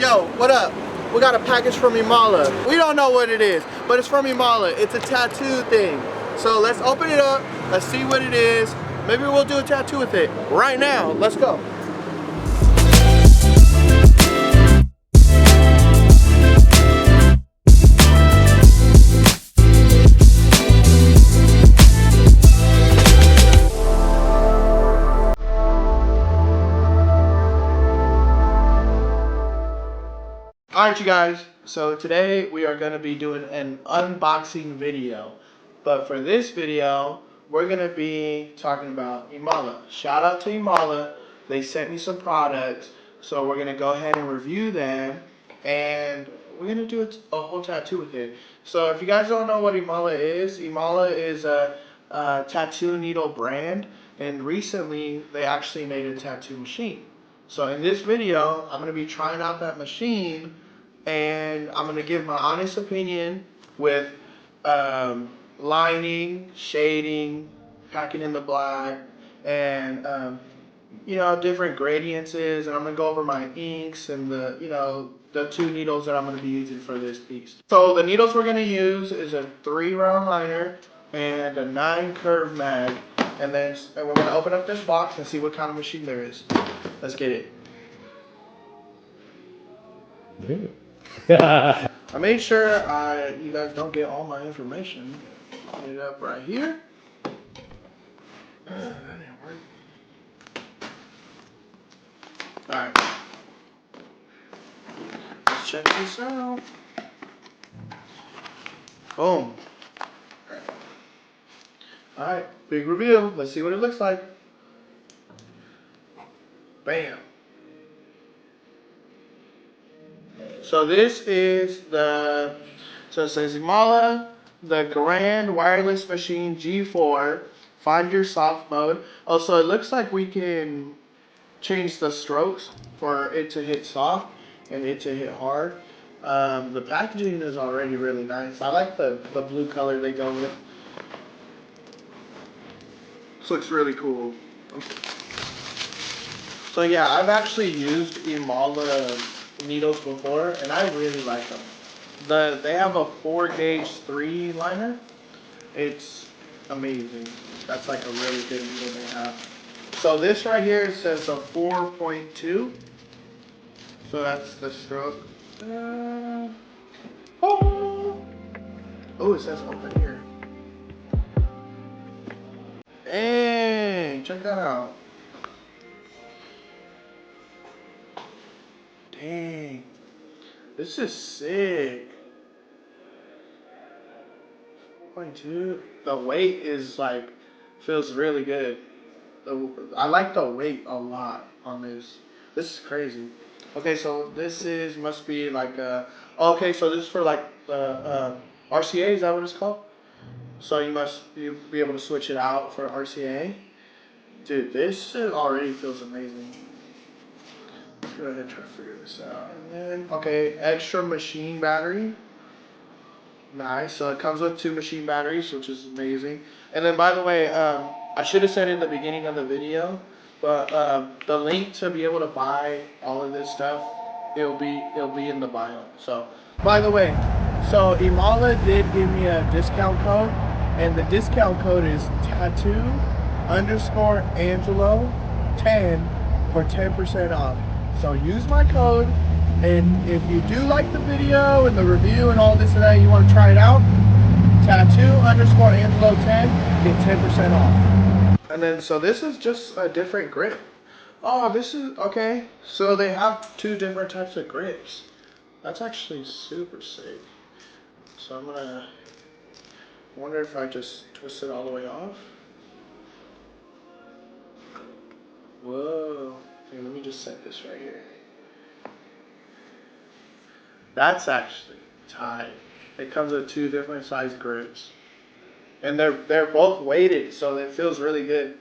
Yo, what up? We got a package from EMALLA. We don't know what it is, but it's from EMALLA. It's a tattoo thing. So let's open it up. Let's see what it is. Maybe we'll do a tattoo with it right now. Let's go. Alright you guys, so today we are going to be doing an unboxing video. But for this video, we're going to be talking about EMALLA. Shout out to EMALLA. They sent me some products, so we're going to go ahead and review them. And we're going to do a whole tattoo with it. So if you guys don't know what EMALLA is a tattoo needle brand. And recently, they actually made a tattoo machine. So in this video, I'm going to be trying out that machine. And I'm going to give my honest opinion with lining, shading, packing in the black, and you know, different gradients. And I'm going to go over my inks and the 2 needles that I'm going to be using for this piece. So the needles we're going to use is a 3-round liner and a 9 curve mag. And we're going to open up this box and see what kind of machine there is. Let's get it. I made sure you guys don't get all my information. Put it up right here. That didn't work. Alright. Let's check this out. Boom. Alright, big reveal. Let's see what it looks like. Bam. So this is so it says EMALLA, the Grand Wireless Machine G4. Find your soft mode. Also, it looks like we can change the strokes for it to hit soft and it to hit hard. The packaging is already really nice. I like the blue color they go with. This looks really cool. So yeah, I've actually used EMALLA needles before, and I really like them. They have a 4-gauge 3 liner. It's amazing. That's like a really good needle they have. So this right here says a 4.2. So that's the stroke. Oh, it says open here. Hey, check that out. Dang, this is sick. 4.2. The weight is like, feels really good. I like the weight a lot on this. This is crazy. Okay, so this must be like okay, so this is for like the RCA, is that what it's called? So you be able to switch it out for RCA. Dude, this already feels amazing. Let's go ahead and try to figure this out. And then, okay, extra machine battery. Nice. So it comes with 2 machine batteries, which is amazing. And then, by the way, I should have said in the beginning of the video, but the link to be able to buy all of this stuff, it'll be in the bio. So, by the way, so EMALLA did give me a discount code, and the discount code is tattoo_Angelo10 for 10% off. So use my code, and if you do like the video and the review and all this and that, you want to try it out, tattoo_Angelo10, get 10% off. And then, so this is just a different grip. Oh, this is, okay. So they have 2 different types of grips. That's actually super sick. So I'm gonna wonder if I just twist it all the way off. Whoa. Okay, let me just set this right here. That's actually tight. It comes with 2 different size grips. And they're both weighted, so it feels really good.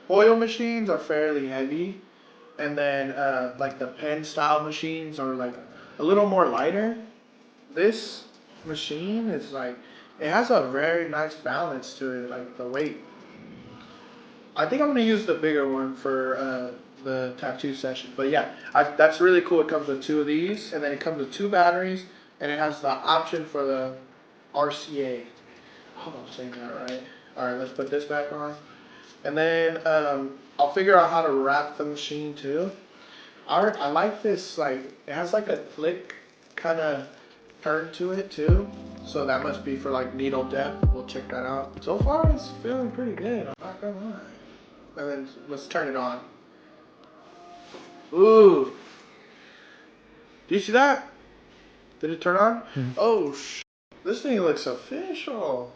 Foil machines are fairly heavy. And then like the pen style machines are like a little more lighter. This machine is like, it has a very nice balance to it, like the weight. I think I'm gonna use the bigger one for the tattoo session. But yeah, that's really cool. It comes with 2 of these, and then it comes with 2 batteries, and it has the option for the RCA. I hope I'm saying that right. All right, let's put this back on, and then I'll figure out how to wrap the machine too. I like this, like, it has like a click kind of turn to it too. So that must be for like needle depth. We'll check that out. So far it's feeling pretty good, I'm not gonna lie. And then let's turn it on. Ooh. Do you see that? Did it turn on? Oh, this thing looks official.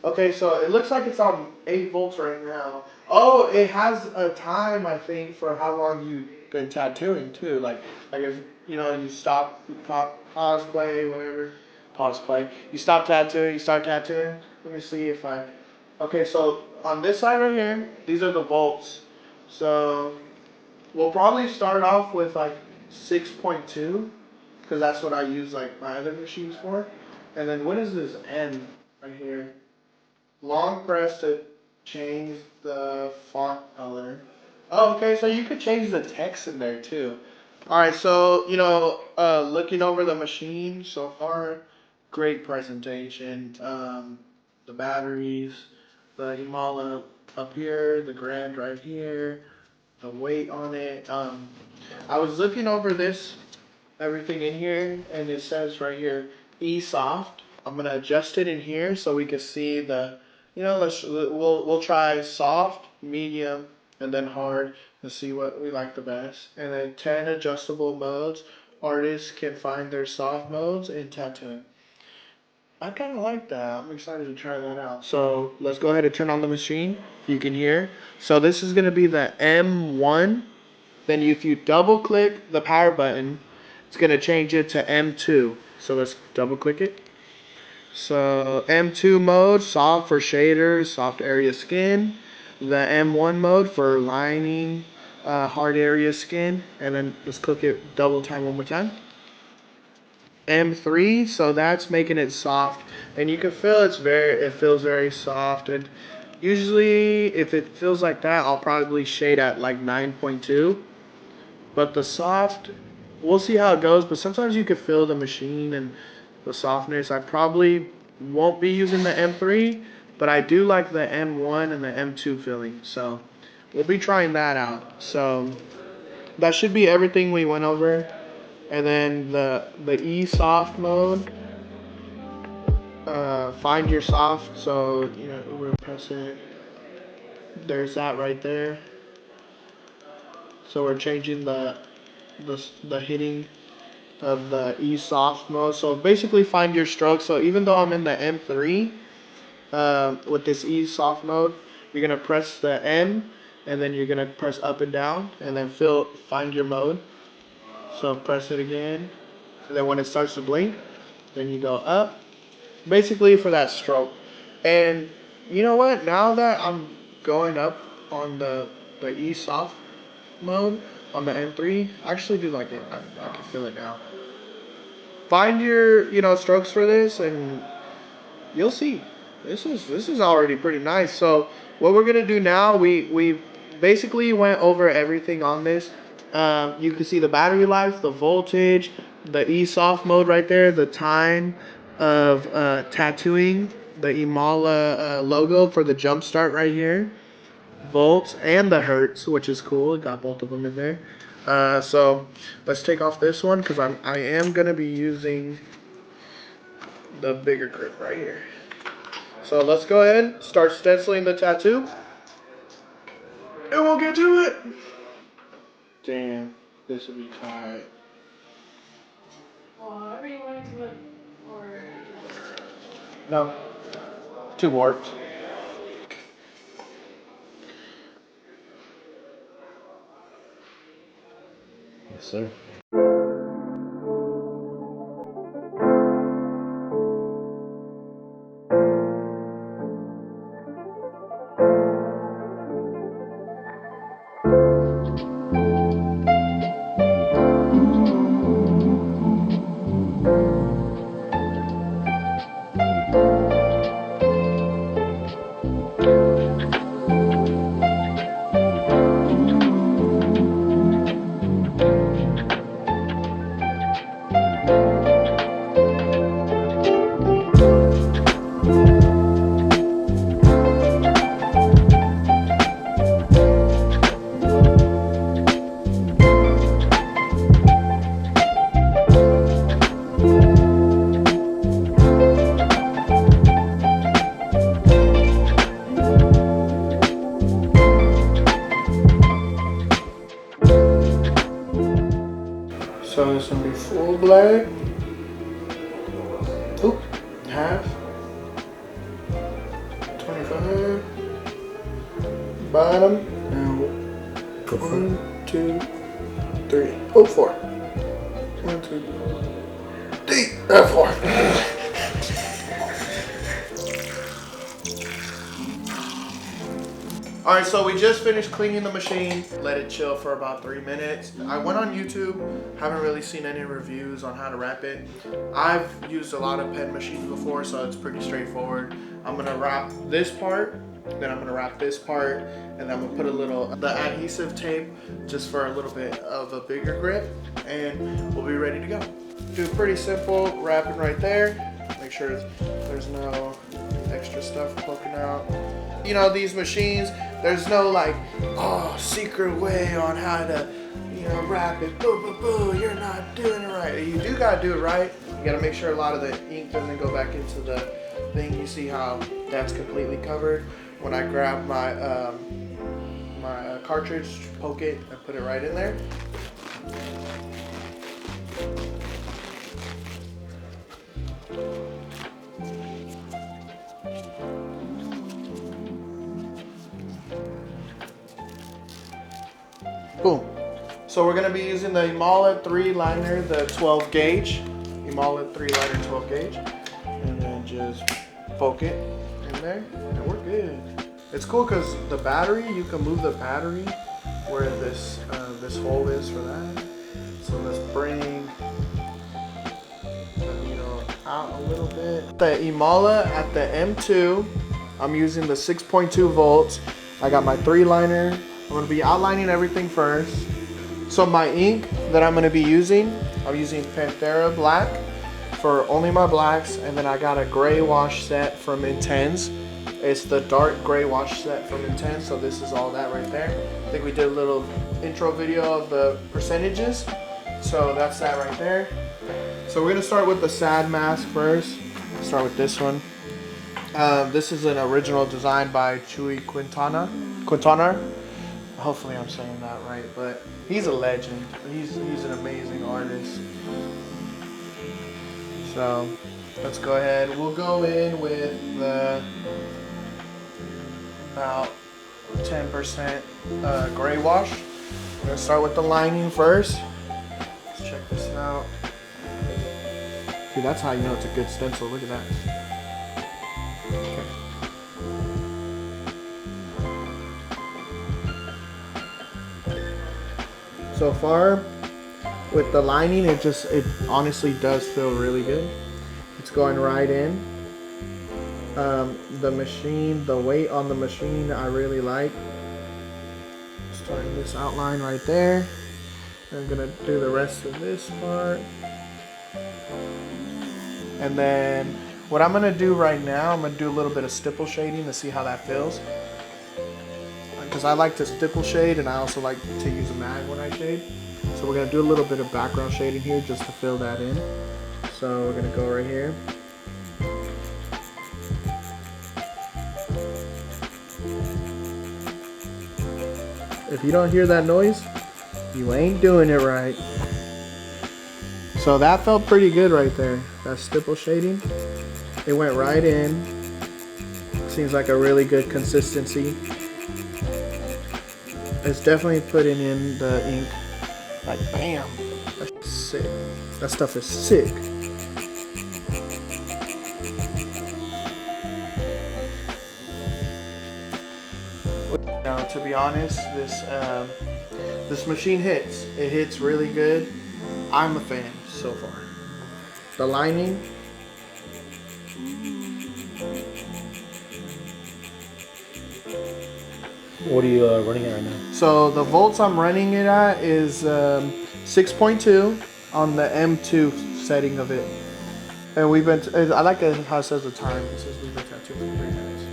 Okay, so it looks like it's on 8 volts right now. Oh, it has a time, I think, for how long you've been tattooing too. Like if you stop, pause, play, whatever. Pause, play. You stop tattooing, you start tattooing. Let me see if I. Okay, so on this side right here, these are the volts. So we'll probably start off with like 6.2, because that's what I use like my other machines for. And then what is this N right here? Long press to change the font color. Oh, okay, so you could change the text in there too. Alright, so, looking over the machine so far, great presentation. The batteries, the EMALLA up here, the Grand right here, the weight on it. I was looking over everything in here, and it says right here, E-soft. I'm gonna adjust it in here so we can see we'll try soft, medium, and then hard and see what we like the best. And then 10 adjustable modes. Artists can find their soft modes in tattooing. I kind of like that. I'm excited to try that out. So let's go ahead and turn on the machine. You can hear. So this is gonna be the M1. Then if you double click the power button, it's gonna change it to M2. So let's double click it. So M2 mode, soft for shaders, soft area skin. The M1 mode for lining, hard area skin. And then let's click it double time one more time. M3, so that's making it soft. And you can feel it feels very soft. And usually if it feels like that, I'll probably shade at like 9.2. But the soft, we'll see how it goes. But sometimes you can feel the machine and the softness. I probably won't be using the M3, but I do like the M1 and the M2 feeling. So we'll be trying that out. So that should be everything we went over. And then the E-soft mode, find your soft. So we're pressing it. There's that right there. So we're changing the hitting of the E-soft mode. So basically find your stroke. So even though I'm in the M3 with this E-soft mode, you're gonna press the M, and then you're gonna press up and down, and then find your mode. So press it again, and then when it starts to blink, then you go up, basically for that stroke. And you know what, now that I'm going up on the E-soft mode on the M3, I actually do like it. I can feel it now. Find your strokes for this, and you'll see. This is already pretty nice. So what we're gonna do now, we basically went over everything on this. You can see the battery life, the voltage, the E-soft mode right there, the time of tattooing, the EMALLA logo for the jump start right here, volts, and the hertz, which is cool. It got both of them in there. So let's take off this one, because I am gonna be using the bigger grip right here. So let's go ahead, start stenciling the tattoo, and we'll get to it. Damn, this will be tight. Well, however you want it to look, or No, too warped. Yes, sir. So it's gonna be full black. Oop, half. 25. Bottom. And 1, 2, 3. Oh, 4. 1, 2, 3. 4. Alright, so we just finished cleaning the machine. Let it chill for about 3 minutes. I went on YouTube. Haven't really seen any reviews on how to wrap it. I've used a lot of pen machines before, so it's pretty straightforward. I'm gonna wrap this part, then I'm gonna wrap this part, and then I'm gonna put the adhesive tape just for a little bit of a bigger grip, and we'll be ready to go. Do pretty simple wrapping right there. Make sure there's no extra stuff poking out. You know, these machines, there's no like, oh, secret way on how to, you know, wrap it. Boo, boo, boo, you're not doing it right. You do gotta do it right. You gotta make sure a lot of the ink doesn't go back into the thing. You see how that's completely covered. When I grab my cartridge, poke it, and put it right in there. Boom. So we're gonna be using the EMALLA 3 liner, the 12 gauge. EMALLA 3 liner 12 gauge. And then just poke it in there, and we're good. It's cool because the battery, you can move the battery where this hole is for that. So let's bring the needle out a little bit. The EMALLA at the M2, I'm using the 6.2 volts. I got my 3 liner. I'm gonna be outlining everything first. So my ink that I'm gonna be using, I'm using Panthera Black for only my blacks, and then I got a gray wash set from Intense. It's the dark gray wash set from Intense, so this is all that right there. I think we did a little intro video of the percentages, so that's that right there. So we're gonna start with the sad mask first. Start with this one. This is an original design by Chuy Quintana. Hopefully I'm saying that right, but he's a legend. He's an amazing artist. So let's go ahead. We'll go in with the about 10% gray wash. We're gonna start with the lining first. Let's check this out. See, that's how you know it's a good stencil. Look at that. Okay. So far, with the lining, it honestly does feel really good. It's going right in. The weight on the machine, I really like. Starting this outline right there. I'm gonna do the rest of this part. And then, what I'm gonna do right now, I'm gonna do a little bit of stipple shading to see how that feels. Because I like to stipple shade, and I also like to use a mag when I shade. So we're gonna do a little bit of background shading here just to fill that in. So we're gonna go right here. If you don't hear that noise, you ain't doing it right. So that felt pretty good right there. That stipple shading. It went right in. Seems like a really good consistency. It's definitely putting in the ink. Like bam. That's sick. That stuff is sick. Now, to be honest, this machine hits. It hits really good. I'm a fan so far. The lining. What are you running at right now? So the volts I'm running it at is 6.2 on the M2 setting of it. And we've been, I like how it says the time. It says we've been tattooing for 3 minutes.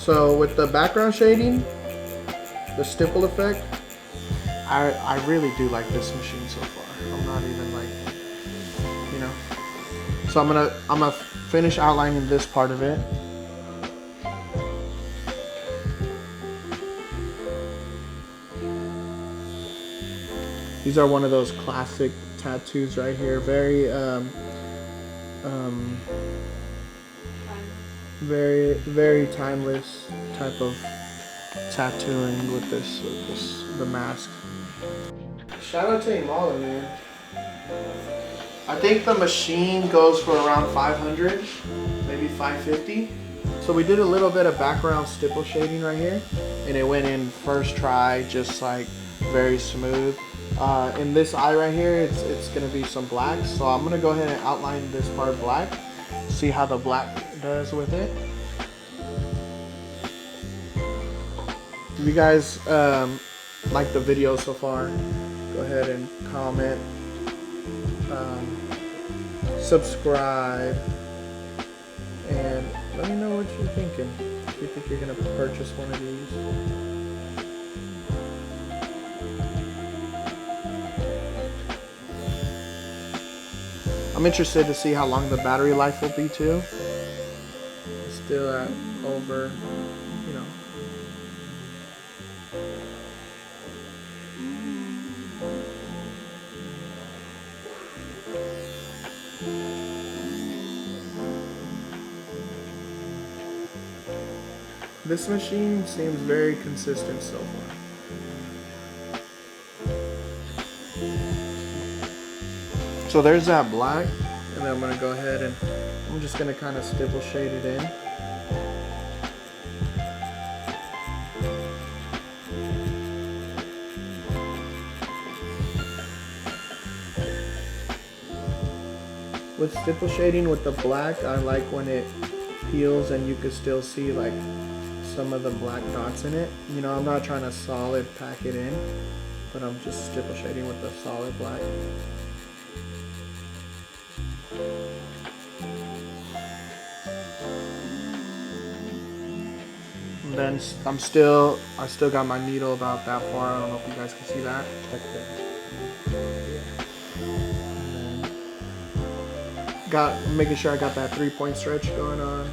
So with the background shading, the stipple effect, I really do like this machine so far. I'm not even like, you know. So I'm gonna finish outlining this part of it. These are one of those classic tattoos right here. Very very timeless type of tattooing with the mask. Shout out to EMALLA, man. I think the machine goes for around 500, maybe 550. So we did a little bit of background stipple shading right here, and it went in first try, just like very smooth. In this eye right here, it's gonna be some black, so I'm gonna go ahead and outline this part black, see how the black does with it. If you guys like the video so far, go ahead and comment, subscribe, and let me know what you're thinking. If you think you're gonna purchase one of these. I'm interested to see how long the battery life will be too. It's still at over, you know. This machine seems very consistent so far. So there's that black, and then I'm gonna go ahead and I'm just gonna kind of stipple shade it in. With stipple shading with the black, I like when it peels and you can still see like some of the black dots in it. You know, I'm not trying to solid pack it in, but I'm just stipple shading with the solid black. And then I still got my needle about that far. I don't know if you guys can see that. Making sure I got that 3-point stretch going on.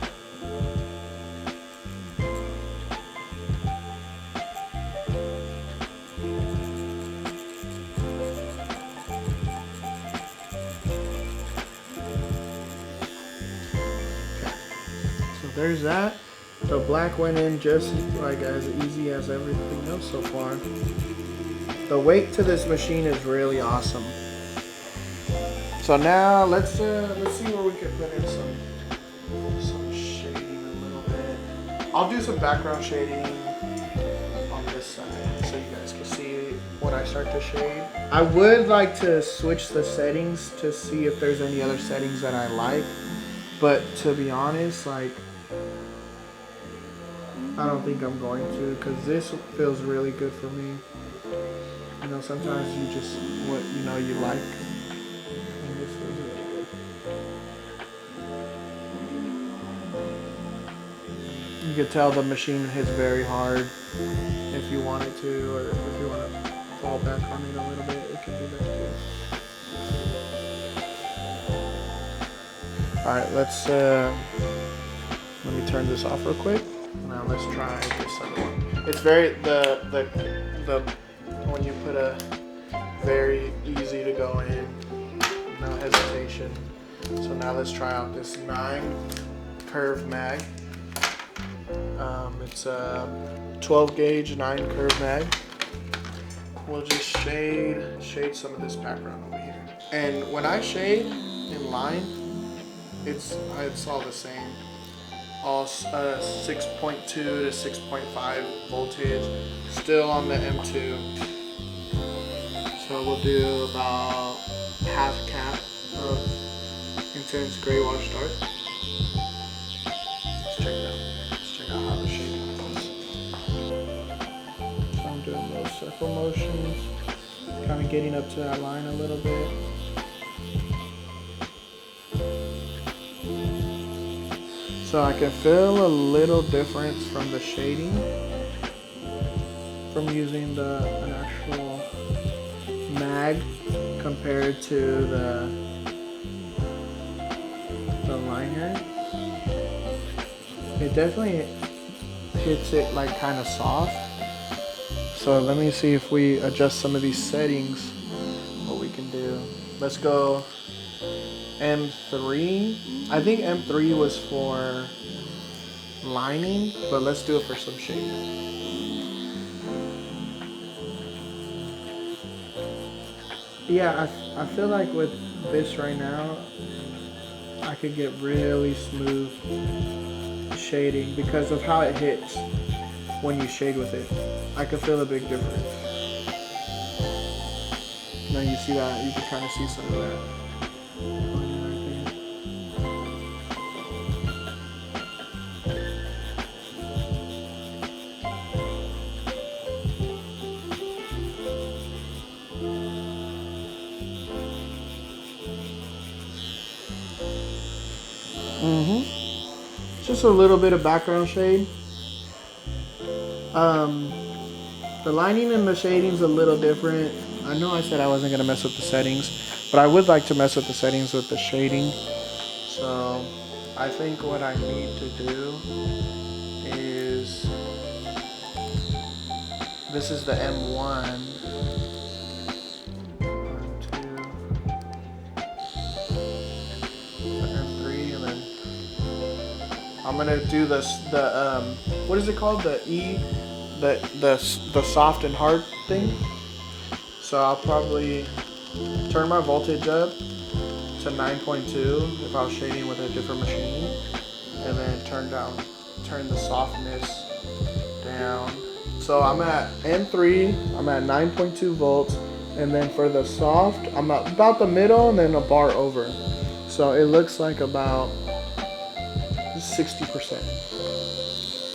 There's that. The black went in just like as easy as everything else so far. The weight to this machine is really awesome. So now let's see where we can put in some shading a little bit. I'll do some background shading on this side so you guys can see when I start to shade. I would like to switch the settings to see if there's any other settings that I like, but to be honest, like, I don't think I'm going to, because this feels really good for me. You know, sometimes you just what you like. And this feels really good. You can tell the machine hits very hard if you want it to, or if you want to fall back on it a little bit, it can do that too. Alright, let me turn this off real quick. Now let's try this other one. It's very when you put a very easy to go in, no hesitation. So now let's try out this 9 curve mag. It's a 12 gauge 9 curve mag. We'll just shade some of this background over here. And when I shade in line, it's all the same. All 6.2 to 6.5 voltage, still on the M2. So we'll do about half cap of intense gray wash dark. Let's check out how the shading goes. So I'm doing those circle motions, kind of getting up to that line a little bit. So I can feel a little difference from the shading from using an actual mag compared to the liner. It definitely hits it like kind of soft. So let me see if we adjust some of these settings. Let's go M3. I think M3 was for lining, but let's do it for some shade. Yeah, I feel like with this right now, I could get really smooth shading because of how it hits when you shade with it. I could feel a big difference. Now you see that, you can kind of see some of that. Just a little bit of background shade. The lining and the shading's a little different. I know I said I wasn't gonna mess with the settings, but I would like to mess with the settings with the shading. So I think what I need to do is, this is the M1. I'm gonna do the what is it called? The the soft and hard thing. So I'll probably turn my voltage up to 9.2 if I was shading with a different machine, and then turn the softness down. So I'm at N3, I'm at 9.2 volts, and then for the soft, I'm at about the middle and then a bar over. So it looks like about 60%.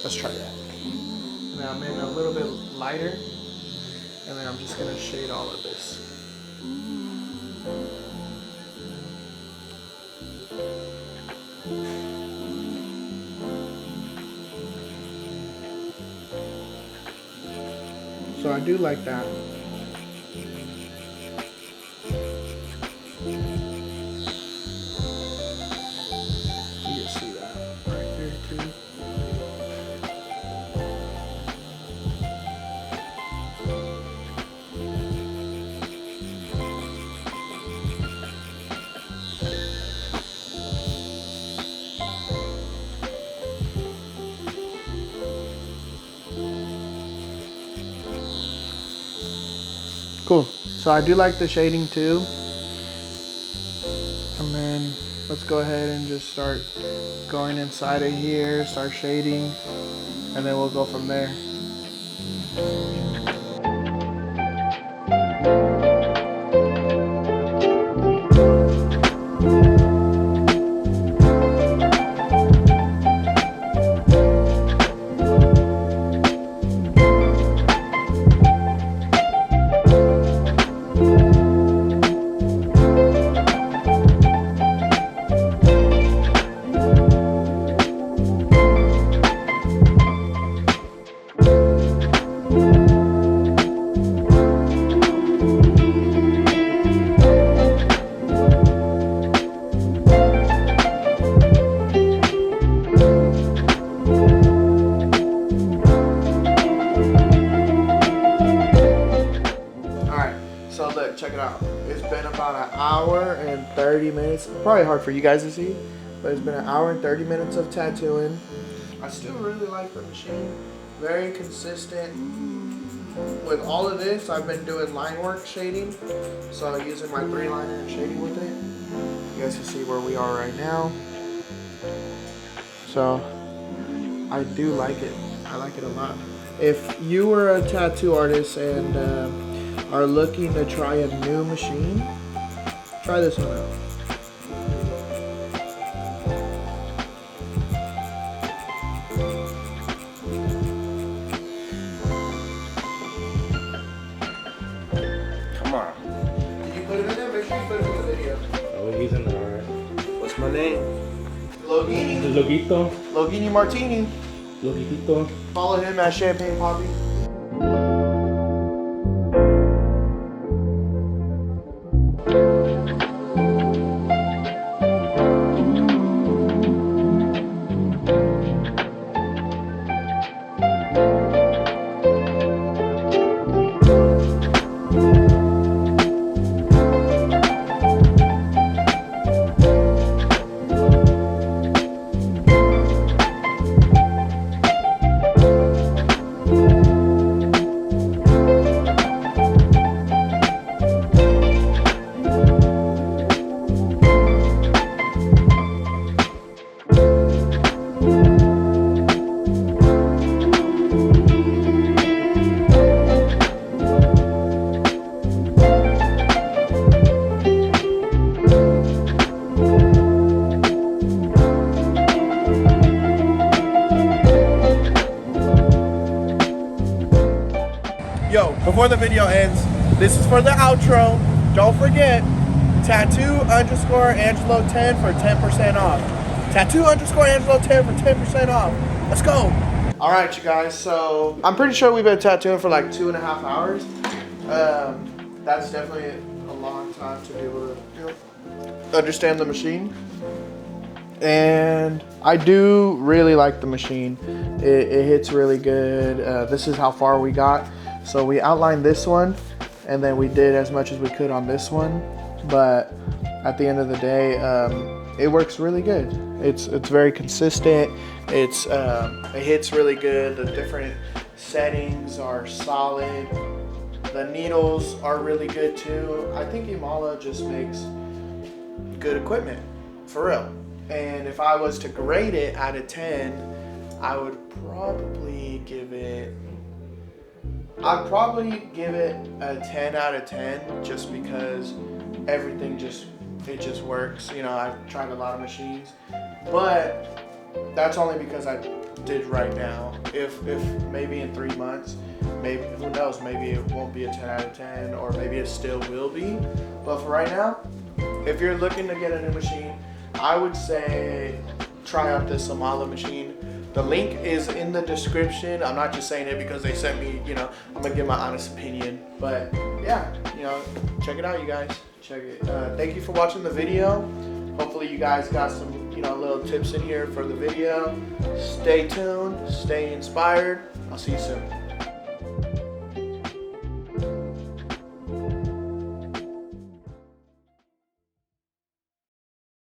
Let's try that. And then I'm in a little bit lighter, and then I'm just gonna shade all of this. So I do like that. Cool. So I do like the shading too. And then let's go ahead and just start going inside of here, start shading, and then we'll go from there. Check it out. It's been about an hour and 30 minutes. Probably hard for you guys to see, but it's been an hour and 30 minutes of tattooing. I still really like the machine. Very consistent. With all of this, I've been doing line work shading. So using my 3-liner and shading with it. You guys can see where we are right now. So I do like it. I like it a lot. If you were a tattoo artist and are looking to try a new machine, try this one out. Come on. Did you put it in there? Make sure you put it in the video. Oh, he's in there, alright. What's my name? Logini. Loguito. Logini Martini. Loguitito. Follow him at Champagne Poppy. before the video ends, this is for the outro. Don't forget, tattoo_Angelo10 for 10% off. Tattoo_Angelo10 for 10% off. Let's go. All right, you guys. So I'm pretty sure we've been tattooing for like 2.5 hours. That's definitely a long time to be able to understand the machine. And I do really like the machine. It hits really good. This is how far we got. So we outlined this one, and then we did as much as we could on this one. But at the end of the day, it works really good. It's very consistent. It hits really good. The different settings are solid. The needles are really good too. I think EMALLA just makes good equipment, for real. And if I was to grade it out of 10, I would probably give it, a 10 out of 10, just because everything just works. You know, I've tried a lot of machines, but that's only because I did right now. If maybe in 3 months, maybe, who knows, maybe it won't be a 10 out of 10, or maybe it still will be. But for right now, if you're looking to get a new machine, I would say try out this EMALLA machine. The link is in the description. I'm not just saying it because they sent me, you know, I'm gonna give my honest opinion. But yeah, you know, check it out, you guys. Check it. Thank you for watching the video. Hopefully you guys got some, you know, little tips in here for the video. Stay tuned, stay inspired. I'll see you soon.